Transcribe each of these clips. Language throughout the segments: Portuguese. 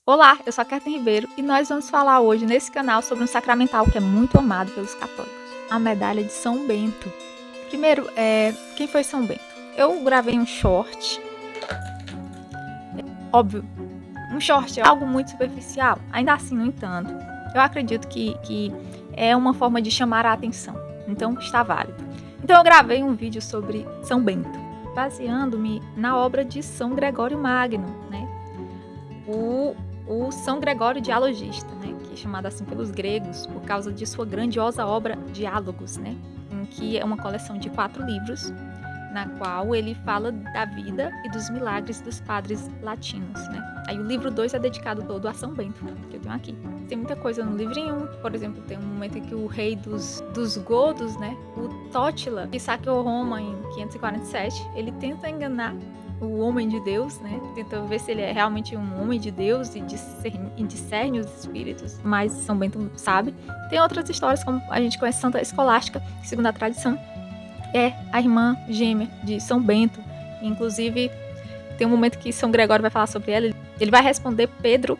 Olá, eu sou a Kathleen Ribeiro e nós vamos falar hoje nesse canal sobre um sacramental que é muito amado pelos católicos, a medalha de São Bento. Primeiro, quem foi São Bento? Eu gravei um short, óbvio, um short é algo muito superficial, ainda assim, no entanto, eu acredito que é uma forma de chamar a atenção, então está válido. Então eu gravei um vídeo sobre São Bento, baseando-me na obra de São Gregório Magno, né? O São Gregório Dialogista, né, que é chamado assim pelos gregos por causa de sua grandiosa obra Diálogos, né, em que é uma coleção de 4 livros, na qual ele fala da vida e dos milagres dos padres latinos, né. Aí o livro 2 é dedicado todo a São Bento, que eu tenho aqui. Tem muita coisa no livrinho, por exemplo, tem um momento em que o rei dos godos, né, o Tótila, que saqueou Roma em 547, ele tenta enganar o homem de Deus, né? Tenta ver se ele é realmente um homem de Deus e discerne os espíritos, mas São Bento sabe. Tem outras histórias, como a gente conhece Santa Escolástica, que segundo a tradição é a irmã gêmea de São Bento. Inclusive, tem um momento que São Gregório vai falar sobre ela, ele vai responder Pedro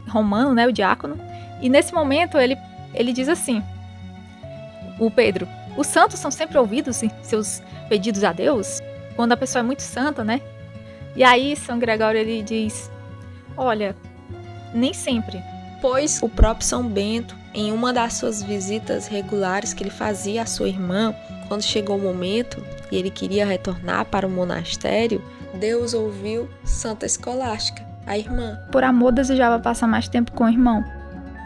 Romano, né, o diácono, e nesse momento ele diz assim, o Pedro: os santos são sempre ouvidos em seus pedidos a Deus? Quando a pessoa é muito santa, né? E aí São Gregório ele diz, olha, nem sempre. Pois o próprio São Bento, em uma das suas visitas regulares que ele fazia à sua irmã, quando chegou o momento e ele queria retornar para o monastério, Deus ouviu Santa Escolástica, a irmã. Por amor desejava passar mais tempo com o irmão.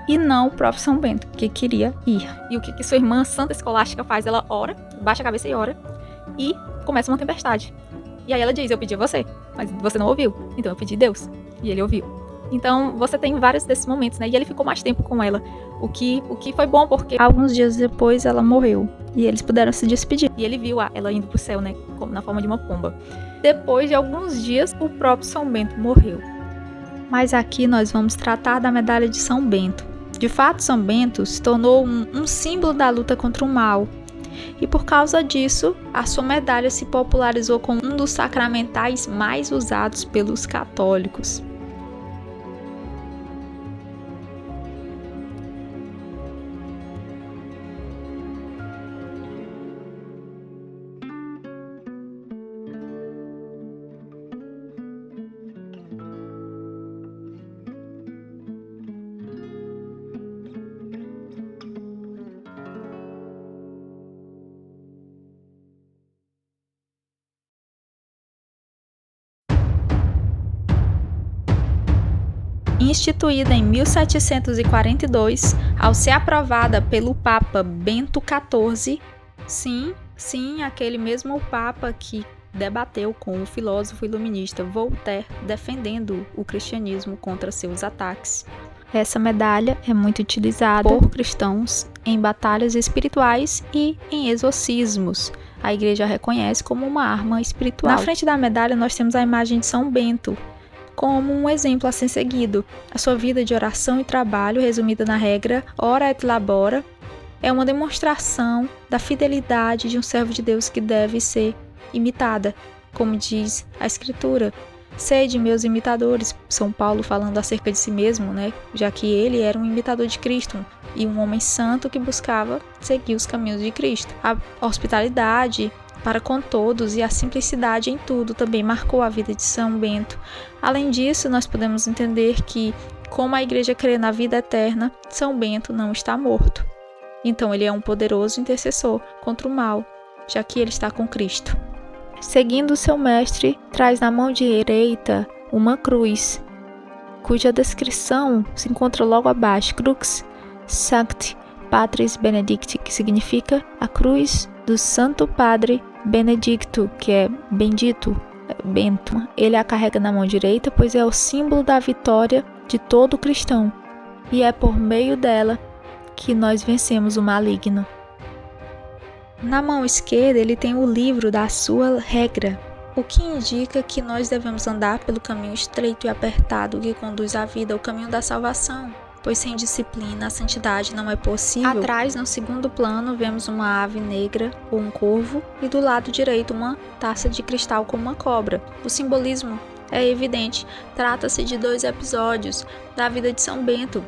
E não o próprio São Bento, que queria ir. E o que sua irmã Santa Escolástica faz? Ela ora, baixa a cabeça e ora, e começa uma tempestade. E aí ela diz, eu pedi a você, mas você não ouviu. Então eu pedi a Deus, e ele ouviu. Então você tem vários desses momentos, né? E ele ficou mais tempo com ela. O que foi bom, porque alguns dias depois ela morreu. E eles puderam se despedir. E ele viu ela indo pro céu, né? Na forma de uma pomba. Depois de alguns dias, o próprio São Bento morreu. Mas aqui nós vamos tratar da medalha de São Bento. De fato, São Bento se tornou um símbolo da luta contra o mal. E por causa disso, a sua medalha se popularizou como um dos sacramentais mais usados pelos católicos. Instituída em 1742, ao ser aprovada pelo Papa Bento XIV, sim, aquele mesmo Papa que debateu com o filósofo iluminista Voltaire, defendendo o cristianismo contra seus ataques. Essa medalha é muito utilizada por cristãos em batalhas espirituais e em exorcismos. A igreja a reconhece como uma arma espiritual. Na frente da medalha nós temos a imagem de São Bento, como um exemplo a ser seguido. A sua vida de oração e trabalho, resumida na regra ora et labora, é uma demonstração da fidelidade de um servo de Deus que deve ser imitada, como diz a Escritura. Sede meus imitadores, São Paulo falando acerca de si mesmo, né? Já que ele era um imitador de Cristo e um homem santo que buscava seguir os caminhos de Cristo. A hospitalidade para com todos e a simplicidade em tudo também marcou a vida de São Bento. Além disso, nós podemos entender que, como a igreja crê na vida eterna, São Bento não está morto. Então ele é um poderoso intercessor contra o mal, já que ele está com Cristo. Seguindo seu mestre, traz na mão direita uma cruz, cuja descrição se encontra logo abaixo, Crux Sancti Patris Benedicti, que significa a cruz do Santo Padre Benedicto, que é bendito, Bento. Ele a carrega na mão direita, pois é o símbolo da vitória de todo cristão, e é por meio dela que nós vencemos o maligno. Na mão esquerda ele tem o livro da sua regra, o que indica que nós devemos andar pelo caminho estreito e apertado que conduz à vida, o caminho da salvação, pois sem disciplina a santidade não é possível. Atrás, no segundo plano, vemos uma ave negra ou um corvo e do lado direito uma taça de cristal com uma cobra. O simbolismo É evidente, trata-se de 2 episódios da vida de São Bento,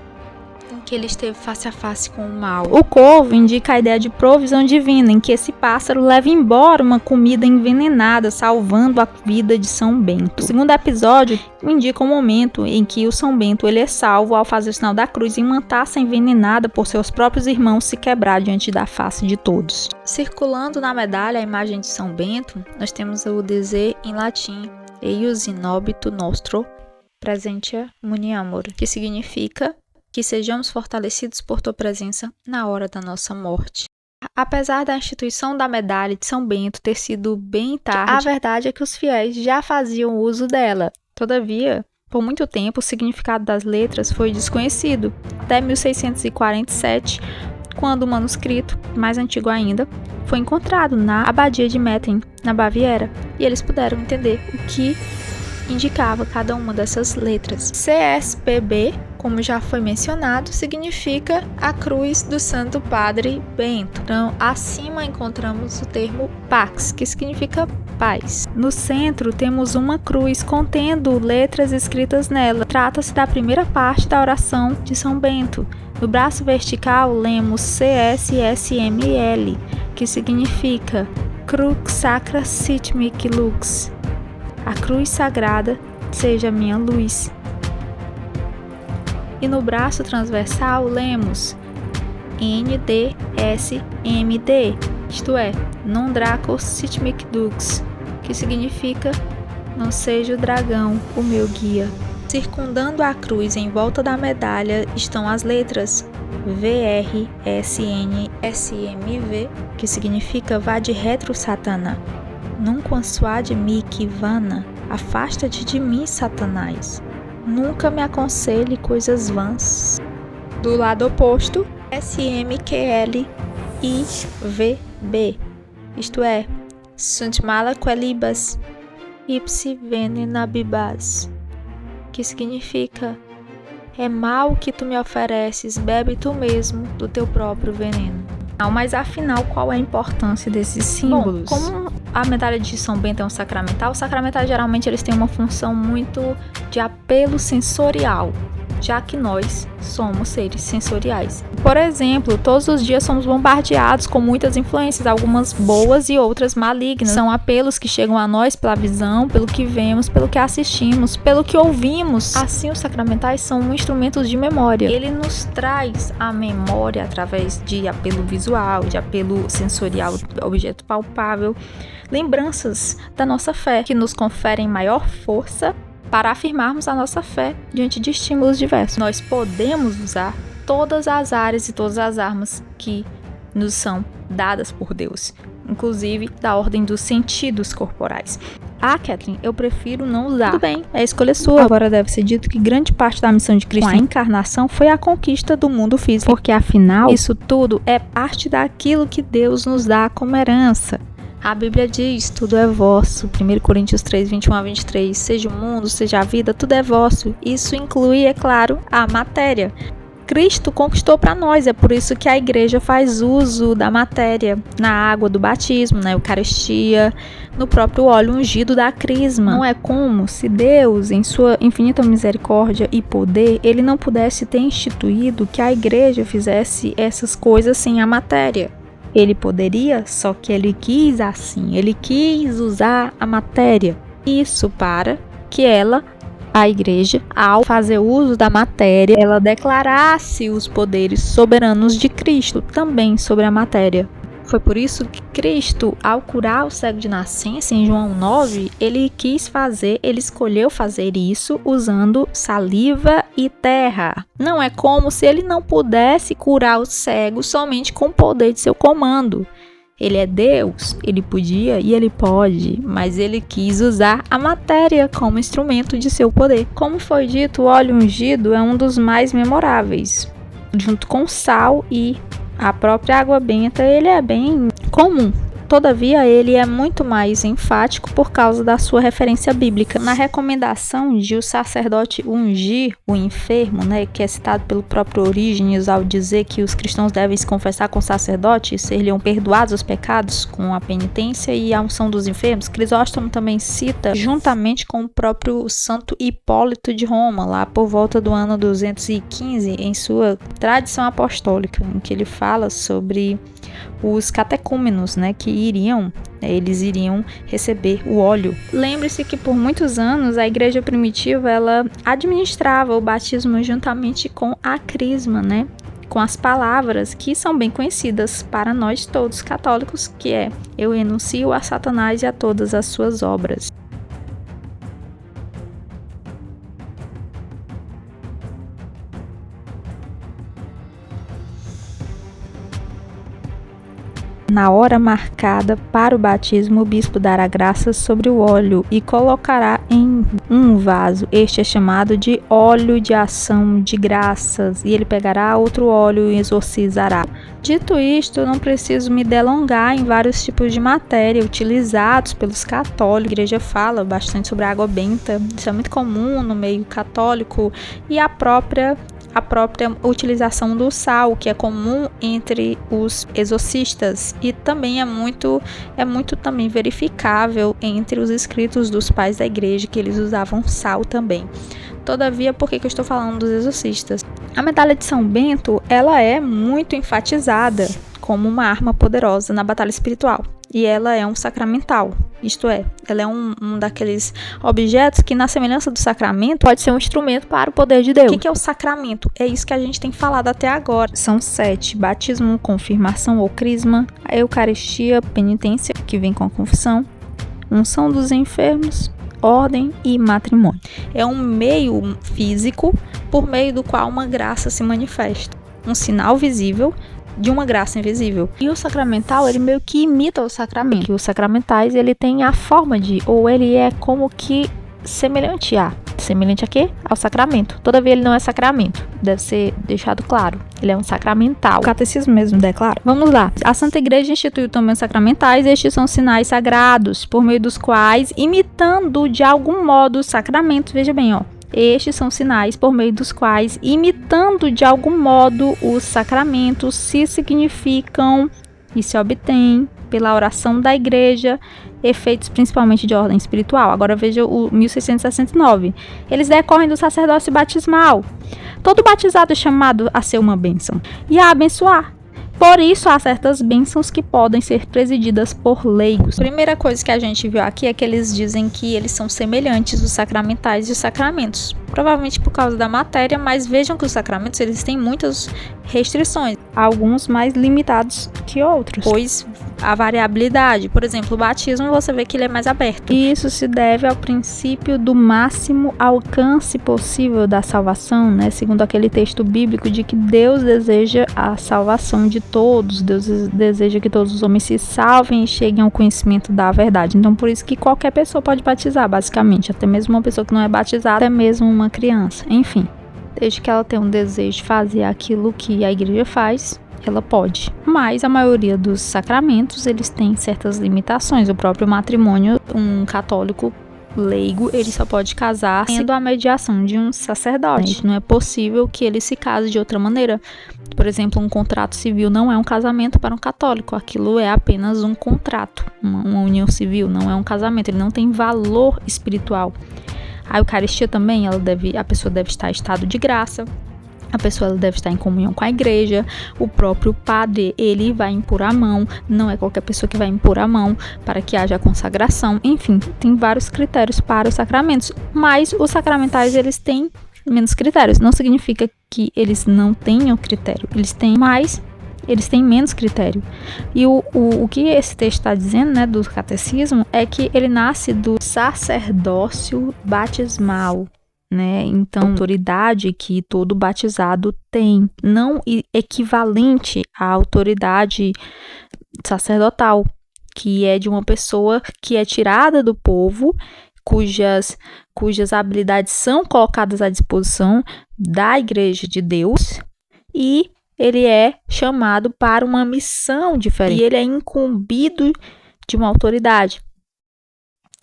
em que ele esteve face a face com o mal. O corvo indica a ideia de provisão divina, em que esse pássaro leva embora uma comida envenenada, salvando a vida de São Bento. O segundo episódio indica o momento em que o São Bento ele é salvo ao fazer o sinal da cruz e uma taça envenenada por seus próprios irmãos se quebrar diante da face de todos. Circulando na medalha a imagem de São Bento, nós temos o dizer em latim Eius in obitu nostro praesentia muniamur, que significa que sejamos fortalecidos por tua presença na hora da nossa morte. Apesar da instituição da medalha de São Bento ter sido bem tarde, a verdade é que os fiéis já faziam uso dela. Todavia, por muito tempo, o significado das letras foi desconhecido, até 1647, quando o manuscrito, mais antigo ainda, foi encontrado na abadia de Mettern, na Baviera, e eles puderam entender o que indicava cada uma dessas letras. CSPB, como já foi mencionado, significa a cruz do Santo Padre Bento. Então, acima encontramos o termo Pax, que significa paz. No centro temos uma cruz contendo letras escritas nela. Trata-se da primeira parte da oração de São Bento. No braço vertical lemos CSSML, que significa Crux Sacra Sit Mihi Lux. A cruz sagrada seja minha luz. E no braço transversal lemos NDSMD, isto é, Non Draco Sit Mihi Dux, que significa não seja o dragão o meu guia. Circundando a cruz em volta da medalha estão as letras VRSNSMV, que significa vade retro Satana. Nunquam suade mihi vana, afasta-te de mim, Satanás. Nunca me aconselhe coisas vãs. Do lado oposto, SMQLIVB, isto é, Sunt mala quelibas, ipsi venena bibas, que significa é mal que tu me ofereces, bebe tu mesmo do teu próprio veneno. Mas afinal, qual é a importância desses símbolos? Bom, como a medalha de São Bento é um sacramental, os sacramentais geralmente eles têm uma função muito de apelo sensorial, já que nós somos seres sensoriais. Por exemplo, todos os dias somos bombardeados com muitas influências, algumas boas e outras malignas. São apelos que chegam a nós pela visão, pelo que vemos, pelo que assistimos, pelo que ouvimos. Assim, os sacramentais são instrumentos de memória. Ele nos traz a memória através de apelo visual, de apelo sensorial, objeto palpável, lembranças da nossa fé, que nos conferem maior força para afirmarmos a nossa fé diante de estímulos diversos. Nós podemos usar todas as áreas e todas as armas que nos são dadas por Deus, inclusive da ordem dos sentidos corporais. Kathleen, eu prefiro não usar. Tudo bem, é escolha sua. Agora deve ser dito que grande parte da missão de Cristo com a encarnação foi a conquista do mundo físico, porque afinal, isso tudo é parte daquilo que Deus nos dá como herança. A Bíblia diz, tudo é vosso, 1 Coríntios 3, 21 a 23, seja o mundo, seja a vida, tudo é vosso. Isso inclui, é claro, a matéria. Cristo conquistou para nós, é por isso que a igreja faz uso da matéria, na água do batismo, na Eucaristia, no próprio óleo ungido da crisma. Não é como se Deus, em sua infinita misericórdia e poder, ele não pudesse ter instituído que a igreja fizesse essas coisas sem a matéria. Ele poderia, só que ele quis assim, ele quis usar a matéria. Isso para que a igreja, ao fazer uso da matéria, ela declarasse os poderes soberanos de Cristo também sobre a matéria. Foi por isso que Cristo, ao curar o cego de nascença, em João 9, ele escolheu fazer isso usando saliva e terra. Não é como se ele não pudesse curar o cego somente com o poder de seu comando. Ele é Deus, ele podia e ele pode, mas ele quis usar a matéria como instrumento de seu poder. Como foi dito, o óleo ungido é um dos mais memoráveis, junto com sal e a própria água benta, ele é bem comum. Todavia, ele é muito mais enfático por causa da sua referência bíblica. Na recomendação de o sacerdote ungir o enfermo, né, que é citado pelo próprio Orígenes ao dizer que os cristãos devem se confessar com o sacerdote e ser-lhe perdoados os pecados com a penitência e a unção dos enfermos, Crisóstomo também cita juntamente com o próprio Santo Hipólito de Roma, lá por volta do ano 215, em sua tradição apostólica, em que ele fala sobre os catecúmenos, né, que eles iriam receber o óleo. Lembre-se que por muitos anos a igreja primitiva ela administrava o batismo juntamente com a crisma, né, com as palavras que são bem conhecidas para nós todos católicos, que é: eu renuncio a Satanás e a todas as suas obras. Na hora marcada para o batismo, o bispo dará graças sobre o óleo e colocará em um vaso. Este é chamado de óleo de ação de graças, e ele pegará outro óleo e exorcizará. Dito isto, eu não preciso me delongar em vários tipos de matéria utilizados pelos católicos. A igreja fala bastante sobre a água benta, isso é muito comum no meio católico, e a própria utilização do sal, que é comum entre os exorcistas, e também é muito também verificável entre os escritos dos pais da igreja, que eles usavam sal também. Todavia, por que eu estou falando dos exorcistas? A medalha de São Bento, ela é muito enfatizada como uma arma poderosa na batalha espiritual, e ela é um sacramental. Isto é, ela é um daqueles objetos que, na semelhança do sacramento, pode ser um instrumento para o poder de Deus. O que é o sacramento? É isso que a gente tem falado até agora. São 7: batismo, confirmação ou crisma, a eucaristia, penitência, que vem com a confissão, unção dos enfermos, ordem e matrimônio. É um meio físico por meio do qual uma graça se manifesta. Um sinal visível de uma graça invisível. E o sacramental, ele meio que imita o sacramento. Que os sacramentais, ele tem a forma de, ou ele é como que semelhante a quê? Ao sacramento. Todavia, ele não é sacramento. Deve ser deixado claro. Ele é um sacramental. O catecismo mesmo declara. Vamos lá. A Santa Igreja instituiu também os sacramentais. Estes são sinais sagrados, por meio dos quais, imitando de algum modo os sacramentos, veja bem, ó. Estes são sinais por meio dos quais, imitando de algum modo os sacramentos, se significam e se obtêm pela oração da igreja, efeitos principalmente de ordem espiritual. Agora veja o 1669. Eles decorrem do sacerdócio batismal. Todo batizado é chamado a ser uma bênção e a abençoar. Por isso, há certas bênçãos que podem ser presididas por leigos. A primeira coisa que a gente viu aqui é que eles dizem que eles são semelhantes, os sacramentais e os sacramentos. Provavelmente por causa da matéria, mas vejam que os sacramentos eles têm muitas restrições. Alguns mais limitados que outros, pois a variabilidade. Por exemplo, o batismo, você vê que ele é mais aberto. E isso se deve ao princípio do máximo alcance possível da salvação, né? Segundo aquele texto bíblico de que Deus deseja a salvação de todos. Deus deseja que todos os homens se salvem e cheguem ao conhecimento da verdade. Então, por isso que qualquer pessoa pode batizar, basicamente. Até mesmo uma pessoa que não é batizada, até mesmo uma criança. Enfim, desde que ela tenha um desejo de fazer aquilo que a igreja faz, ela pode. Mas a maioria dos sacramentos, eles têm certas limitações. O próprio matrimônio, um católico leigo, ele só pode casar sendo a mediação de um sacerdote. Não é possível que ele se case de outra maneira. Por exemplo, um contrato civil não é um casamento para um católico. Aquilo é apenas um contrato, uma união civil, não é um casamento. Ele não tem valor espiritual. A Eucaristia também, a pessoa deve estar em estado de graça. A pessoa ela deve estar em comunhão com a igreja. O próprio padre, ele vai impor a mão. Não é qualquer pessoa que vai impor a mão para que haja consagração. Enfim, tem vários critérios para os sacramentos. Mas os sacramentais, eles têm menos critérios. Não significa que eles não tenham critério. Eles têm mais, eles têm menos critério. E o que esse texto está dizendo, né, do catecismo, é que ele nasce do sacerdócio batismal. Né? Então, a autoridade que todo batizado tem, não equivalente à autoridade sacerdotal, que é de uma pessoa que é tirada do povo, cujas habilidades são colocadas à disposição da Igreja de Deus, e ele é chamado para uma missão diferente. E ele é incumbido de uma autoridade.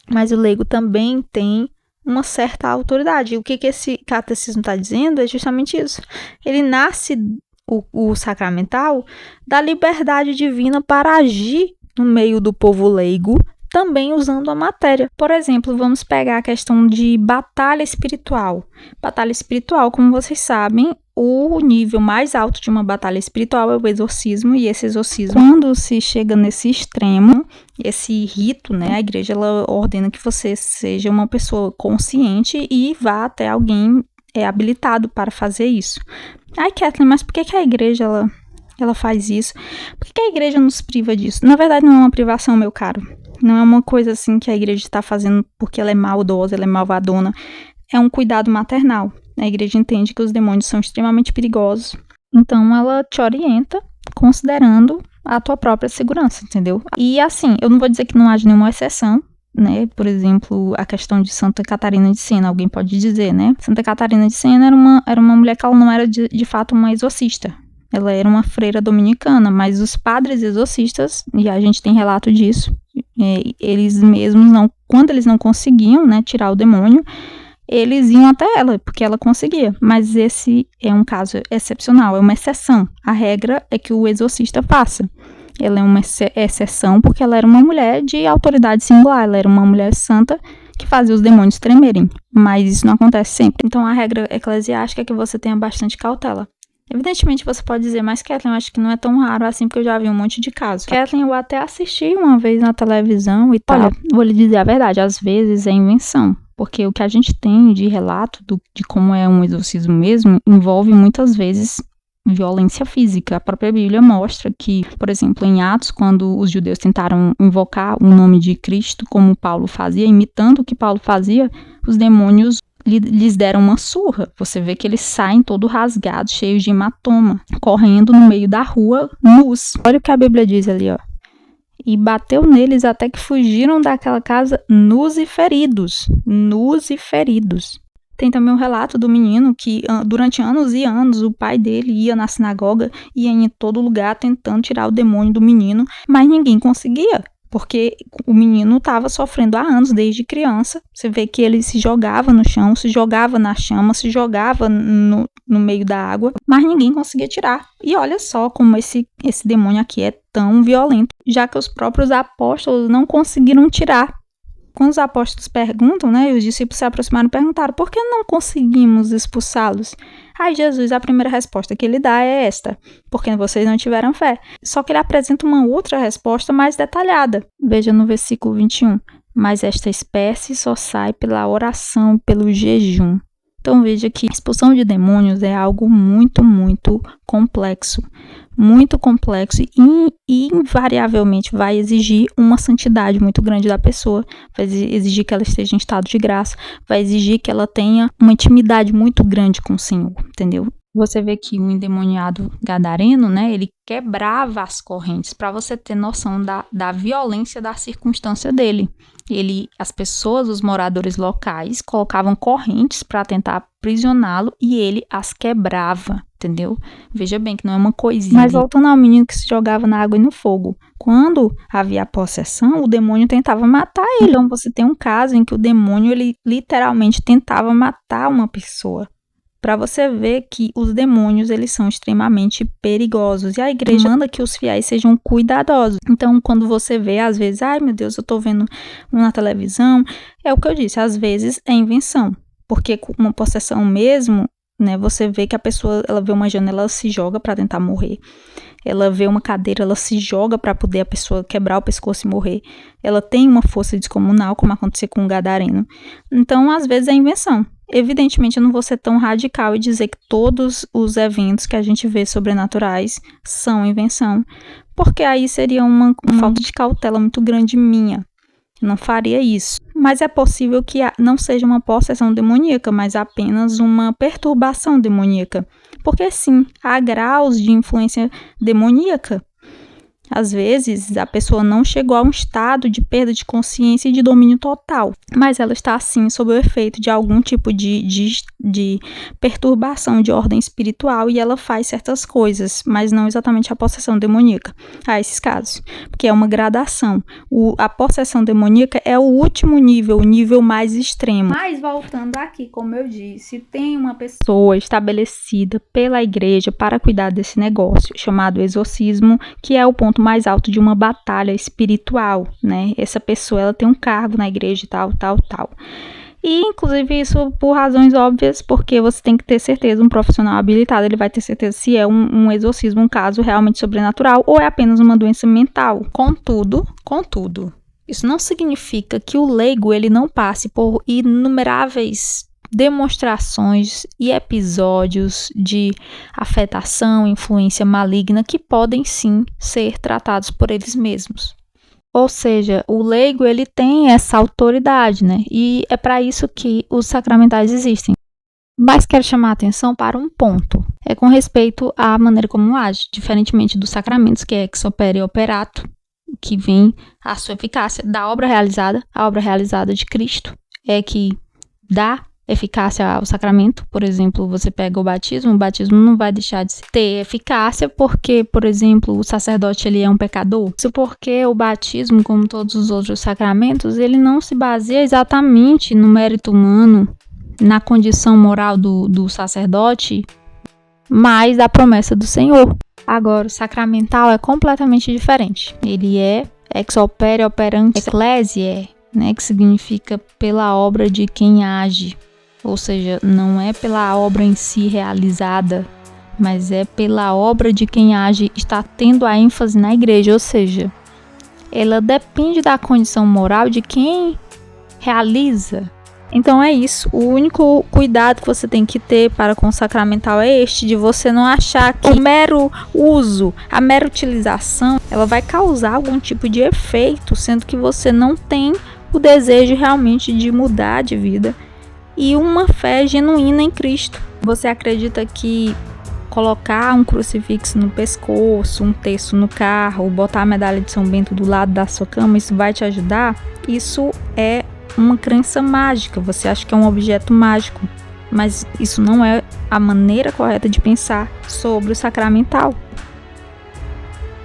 Mas o leigo também tem uma certa autoridade. E o que esse catecismo está dizendo é justamente isso. Ele nasce, o sacramental, da liberdade divina para agir no meio do povo leigo, também usando a matéria. Por exemplo, vamos pegar a questão de batalha espiritual. Batalha espiritual, como vocês sabem, o nível mais alto de uma batalha espiritual é o exorcismo, e esse exorcismo, quando se chega nesse extremo, esse rito, né, a igreja ela ordena que você seja uma pessoa consciente e vá até alguém habilitado para fazer isso. Ai, Kathleen, mas por que a igreja ela faz isso? Por que a igreja nos priva disso? Na verdade, não é uma privação, meu caro. Não é uma coisa assim que a igreja está fazendo porque ela é maldosa, ela é malvadona. É um cuidado maternal. A igreja entende que os demônios são extremamente perigosos. Então, ela te orienta considerando a tua própria segurança, entendeu? E assim, eu não vou dizer que não haja nenhuma exceção, né? Por exemplo, a questão de Santa Catarina de Sena, alguém pode dizer, né? Santa Catarina de Sena era uma mulher que ela não era de fato uma exorcista. Ela era uma freira dominicana, mas os padres exorcistas, e a gente tem relato disso, eles mesmos, quando eles não conseguiam, né, tirar o demônio, eles iam até ela, porque ela conseguia. Mas esse é um caso excepcional, é uma exceção. A regra é que o exorcista faça. Ela é uma exceção porque ela era uma mulher de autoridade singular, ela era uma mulher santa que fazia os demônios tremerem. Mas isso não acontece sempre. Então a regra eclesiástica é que você tenha bastante cautela. Evidentemente você pode dizer, mas Kathleen, eu acho que não é tão raro assim, porque eu já vi um monte de casos. Kathleen, eu até assisti uma vez na televisão e tal. Olha, vou lhe dizer a verdade, às vezes é invenção. Porque o que a gente tem de relato de como é um exorcismo mesmo, envolve muitas vezes violência física. A própria Bíblia mostra que, por exemplo, em Atos, quando os judeus tentaram invocar o nome de Cristo, como Paulo fazia, imitando o que Paulo fazia, os demônios lhes deram uma surra. Você vê que eles saem todo rasgados, cheios de hematoma, correndo no meio da rua, nus. Olha o que a Bíblia diz ali, ó. E bateu neles até que fugiram daquela casa nus e feridos. Nus e feridos. Tem também um relato do menino que, durante anos e anos, o pai dele ia na sinagoga, ia em todo lugar tentando tirar o demônio do menino, mas ninguém conseguia. Porque o menino estava sofrendo há anos, desde criança. Você vê que ele se jogava no chão, se jogava na chama, se jogava no meio da água, mas ninguém conseguia tirar. E olha só como esse demônio aqui é tão violento, já que os próprios apóstolos não conseguiram tirar. Quando os apóstolos perguntam, né, e os discípulos se aproximaram e perguntaram, por que não conseguimos expulsá-los? Aí Jesus, a primeira resposta que ele dá é esta, porque vocês não tiveram fé. Só que ele apresenta uma outra resposta mais detalhada. Veja no versículo 21. Mas esta espécie só sai pela oração, pelo jejum. Então veja que a expulsão de demônios é algo muito, muito complexo. Muito complexo e invariavelmente vai exigir uma santidade muito grande da pessoa, vai exigir que ela esteja em estado de graça, vai exigir que ela tenha uma intimidade muito grande com o Senhor, entendeu? Você vê que o endemoniado gadareno, né, ele quebrava as correntes, para você ter noção da violência da circunstância dele. As pessoas, os moradores locais, colocavam correntes para tentar aprisioná-lo e ele as quebrava, entendeu? Veja bem que não é uma coisinha. Mas voltando ao menino que se jogava na água e no fogo, quando havia a possessão, o demônio tentava matar ele. Então você tem um caso em que o demônio ele literalmente tentava matar uma pessoa. Para você ver que os demônios eles são extremamente perigosos e a igreja manda que os fiéis sejam cuidadosos. Então, quando você vê, às vezes, ai meu Deus, eu tô vendo na televisão, é o que eu disse, às vezes é invenção, porque com uma possessão mesmo, né, você vê que a pessoa, ela vê uma janela, ela se joga para tentar morrer. Ela vê uma cadeira, ela se joga para poder a pessoa quebrar o pescoço e morrer. Ela tem uma força descomunal, como aconteceu com o gadareno. Então, às vezes é invenção. Evidentemente, eu não vou ser tão radical e dizer que todos os eventos que a gente vê sobrenaturais são invenção, porque aí seria uma falta de cautela muito grande minha. Eu não faria isso. Mas é possível que não seja uma possessão demoníaca, mas apenas uma perturbação demoníaca. Porque sim, há graus de influência demoníaca. Às vezes, a pessoa não chegou a um estado de perda de consciência e de domínio total, mas ela está, sim, sob o efeito de algum tipo de perturbação de ordem espiritual e ela faz certas coisas, mas não exatamente a possessão demoníaca. Há esses casos, porque é uma gradação. A possessão demoníaca é o último nível, o nível mais extremo. Mas, voltando aqui, como eu disse, tem uma pessoa estabelecida pela igreja para cuidar desse negócio, chamado exorcismo, que é o ponto mais alto de uma batalha espiritual, né? Essa pessoa, ela tem um cargo na igreja e tal. E, inclusive, isso por razões óbvias, porque você tem que ter certeza, um profissional habilitado, ele vai ter certeza se é um exorcismo, um caso realmente sobrenatural, ou é apenas uma doença mental. Contudo, isso não significa que o leigo, ele não passe por inumeráveis demonstrações e episódios de afetação, influência maligna que podem sim ser tratados por eles mesmos. Ou seja, o leigo, ele tem essa autoridade, né? E é para isso que os sacramentais existem. Mas quero chamar a atenção para um ponto. É com respeito à maneira como age, diferentemente dos sacramentos, que é ex opere operato, que vem a sua eficácia da obra realizada. A obra realizada de Cristo é que dá eficácia ao sacramento. Por exemplo, você pega o batismo não vai deixar de ter eficácia porque, por exemplo, o sacerdote, ele é um pecador. Isso porque o batismo, como todos os outros sacramentos, ele não se baseia exatamente no mérito humano, na condição moral do sacerdote, mas da promessa do Senhor. Agora, o sacramental é completamente diferente. Ele é ex opere operante ecclesiae, né, que significa pela obra de quem age. Ou seja, não é pela obra em si realizada, mas é pela obra de quem age, está tendo a ênfase na igreja. Ou seja, ela depende da condição moral de quem realiza. Então é isso. O único cuidado que você tem que ter para com o sacramental é este, de você não achar que o mero uso, a mera utilização, ela vai causar algum tipo de efeito, sendo que você não tem o desejo realmente de mudar de vida e uma fé genuína em Cristo. Você acredita que colocar um crucifixo no pescoço, um terço no carro, botar a medalha de São Bento do lado da sua cama, isso vai te ajudar? Isso é uma crença mágica, você acha que é um objeto mágico, mas isso não é a maneira correta de pensar sobre o sacramental.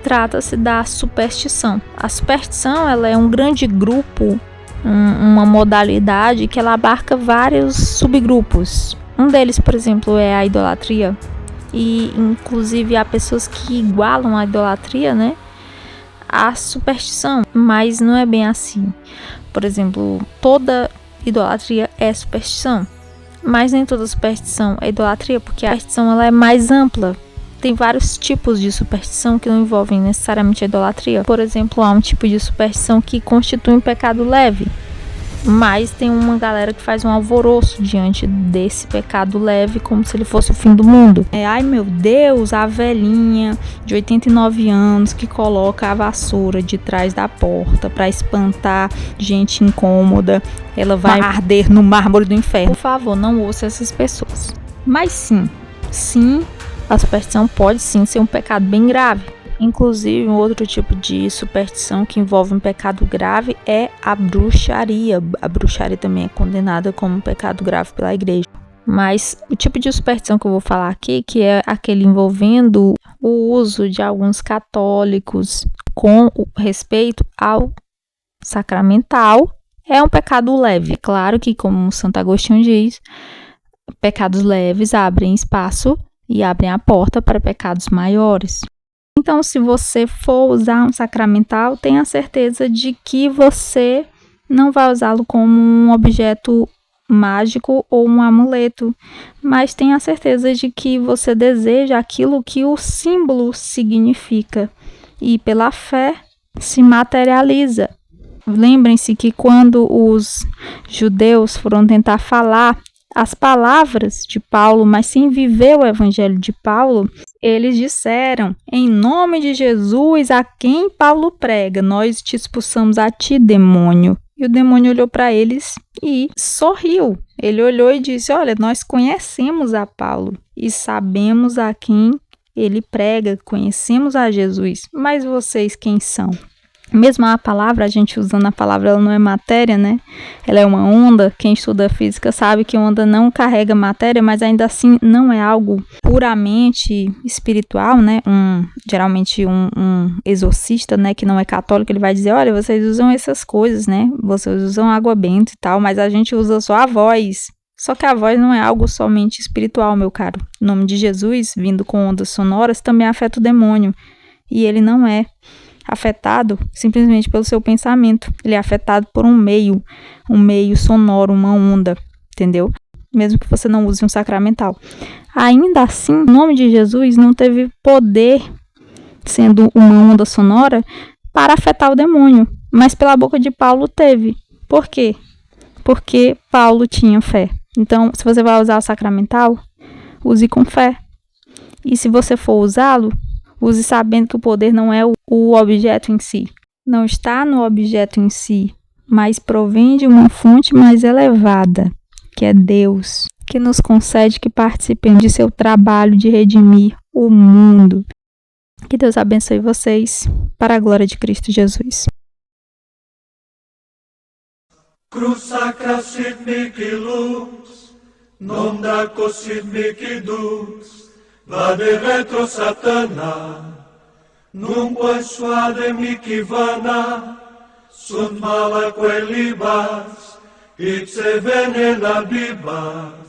Trata-se da superstição. A superstição, ela é um grande grupo, uma modalidade que ela abarca vários subgrupos. Um deles, por exemplo, é a idolatria, e inclusive há pessoas que igualam a idolatria, né, à superstição, mas não é bem assim. Por exemplo, toda idolatria é superstição, mas nem toda superstição é idolatria, porque a superstição ela é mais ampla. Tem vários tipos de superstição que não envolvem necessariamente a idolatria. Por exemplo, há um tipo de superstição que constitui um pecado leve, mas tem uma galera que faz um alvoroço diante desse pecado leve como se ele fosse o fim do mundo. Ai meu Deus, a velhinha de 89 anos que coloca a vassoura de trás da porta para espantar gente incômoda, ela vai arder no mármore do inferno. Por favor, não ouça essas pessoas. Mas sim, a superstição pode sim ser um pecado bem grave. Inclusive, um outro tipo de superstição que envolve um pecado grave é a bruxaria. A bruxaria também é condenada como um pecado grave pela igreja. Mas o tipo de superstição que eu vou falar aqui, que é aquele envolvendo o uso de alguns católicos com respeito ao sacramental, é um pecado leve. É claro que, como Santo Agostinho diz, pecados leves abrem espaço e abrem a porta para pecados maiores. Então, se você for usar um sacramental, tenha certeza de que você não vai usá-lo como um objeto mágico ou um amuleto, mas tenha certeza de que você deseja aquilo que o símbolo significa e pela fé se materializa. Lembrem-se que quando os judeus foram tentar falar as palavras de Paulo, mas sem viver o evangelho de Paulo, eles disseram: em nome de Jesus, a quem Paulo prega, nós te expulsamos a ti, demônio. E o demônio olhou para eles e sorriu. Ele olhou e disse: olha, nós conhecemos a Paulo e sabemos a quem ele prega, conhecemos a Jesus, mas vocês quem são? Mesmo a palavra, a gente usando a palavra, ela não é matéria, né? Ela é uma onda. Quem estuda física sabe que onda não carrega matéria, mas ainda assim não é algo puramente espiritual, né? Geralmente um exorcista, né, que não é católico, ele vai dizer, olha, vocês usam essas coisas, né? Vocês usam água benta e tal, mas a gente usa só a voz. Só que a voz não é algo somente espiritual, meu caro. O nome de Jesus, vindo com ondas sonoras, também afeta o demônio. E ele não é afetado simplesmente pelo seu pensamento. Ele é afetado por um meio sonoro, uma onda, entendeu? Mesmo que você não use um sacramental. Ainda assim, o nome de Jesus não teve poder, sendo uma onda sonora, para afetar o demônio. Mas pela boca de Paulo teve. Por quê? Porque Paulo tinha fé. Então, se você vai usar o sacramental, use com fé. E se você for usá-lo, use sabendo que o poder não é o objeto em si. Não está no objeto em si, mas provém de uma fonte mais elevada, que é Deus, que nos concede que participemos de seu trabalho de redimir o mundo. Que Deus abençoe vocês, para a glória de Cristo Jesus. Cruz sacra sit mihi lux, non daco sit mihi dux, vade retro satana, nunque suade mihi vana, sunt mala quelibas, ipse venena bibas.